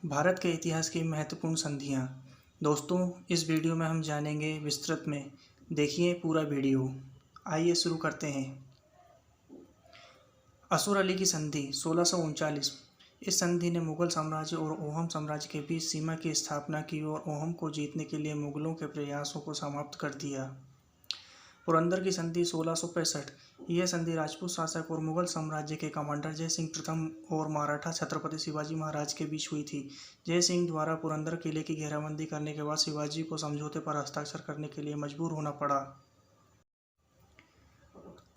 भारत के इतिहास की महत्वपूर्ण संधियाँ। दोस्तों, इस वीडियो में हम जानेंगे विस्तृत में। देखिए पूरा वीडियो। आइए शुरू करते हैं। असुर अली की संधि 1639। इस संधि ने मुगल साम्राज्य और ओहम साम्राज्य के बीच सीमा की स्थापना की और ओहम को जीतने के लिए मुगलों के प्रयासों को समाप्त कर दिया। पुरंदर की संधि 1665। यह संधि राजपूत शासक और मुगल साम्राज्य के कमांडर जय सिंह प्रथम और मराठा छत्रपति शिवाजी महाराज के बीच हुई थी। जय सिंह द्वारा पुरंदर किले की घेराबंदी करने के बाद शिवाजी को समझौते पर हस्ताक्षर करने के लिए मजबूर होना पड़ा।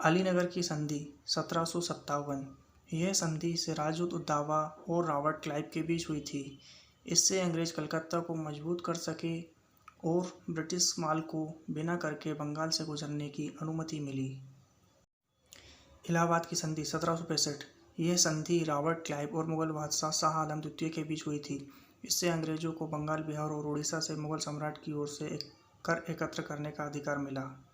अलीनगर की संधि 1757। यह संधि सिराजुद्दौला उद्दावा और रॉबर्ट क्लाइव के बीच हुई थी। इससे अंग्रेज कलकत्ता को मजबूत कर सके और ब्रिटिश माल को बिना करके बंगाल से गुजरने की अनुमति मिली। इलाहाबाद की संधि 1765। यह संधि रॉबर्ट क्लाइव और मुगल बादशाह शाह आलम द्वितीय के बीच हुई थी। इससे अंग्रेजों को बंगाल, बिहार और उड़ीसा से मुगल सम्राट की ओर से कर एकत्र करने का अधिकार मिला।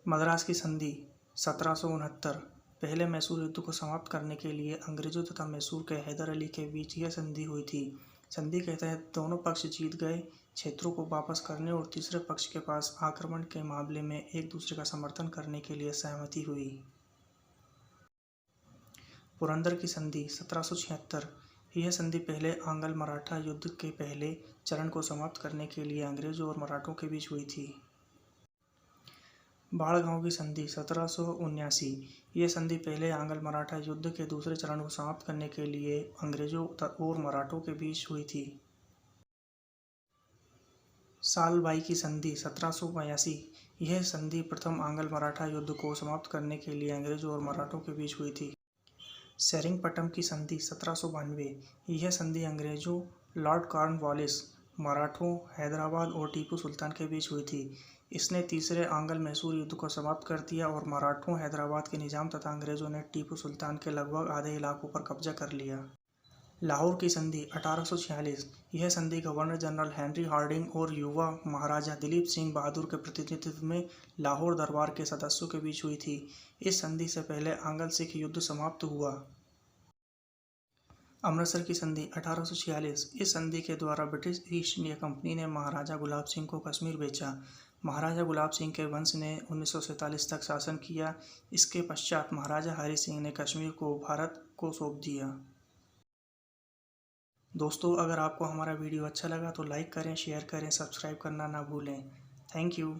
मद्रास की संधि 1769। पहले मैसूर युद्ध को समाप्त करने के लिए अंग्रेजों तथा मैसूर के हैदर अली के बीच यह संधि हुई थी। संधि के तहत दोनों पक्ष जीत गए क्षेत्रों को वापस करने और तीसरे पक्ष के पास आक्रमण के मामले में एक दूसरे का समर्थन करने के लिए सहमति हुई। पुरंदर की संधि 1776। यह संधि पहले आंग्ल मराठा युद्ध के पहले चरण को समाप्त करने के लिए अंग्रेजों और मराठों के बीच हुई थी। बाड़गांव की संधि 1779। यह संधि पहले आंग्ल मराठा युद्ध के दूसरे चरण को समाप्त करने के लिए अंग्रेजों और मराठों के बीच हुई थी। सालबाई की संधि 1782। यह संधि प्रथम आंग्ल मराठा युद्ध को समाप्त करने के लिए अंग्रेजों और मराठों के बीच हुई थी। सेरिंगपट्टम की संधि 1792। यह संधि अंग्रेजों, लॉर्ड कॉर्नवालिस, मराठों, हैदराबाद और टीपू सुल्तान के बीच हुई थी। इसने तीसरे आंग्ल मैसूर युद्ध को समाप्त कर दिया और मराठों, हैदराबाद के निजाम तथा अंग्रेजों ने टीपू सुल्तान के लगभग आधे इलाकों पर कब्जा कर लिया। लाहौर की संधि 1846। यह संधि गवर्नर जनरल हेनरी हार्डिंग और युवा महाराजा दिलीप सिंह बहादुर के प्रतिनिधित्व में लाहौर दरबार के सदस्यों के बीच हुई थी। इस संधि से पहले आंग्ल सिख युद्ध समाप्त हुआ। अमृतसर की संधि 1846। इस संधि के द्वारा ब्रिटिश ईस्ट इंडिया कंपनी ने महाराजा गुलाब सिंह को कश्मीर बेचा। महाराजा गुलाब सिंह के वंश ने 1947 तक शासन किया। इसके पश्चात महाराजा हरि सिंह ने कश्मीर को भारत को सौंप दिया। दोस्तों, अगर आपको हमारा वीडियो अच्छा लगा तो लाइक करें, शेयर करें, सब्सक्राइब करना ना भूलें। Thank you.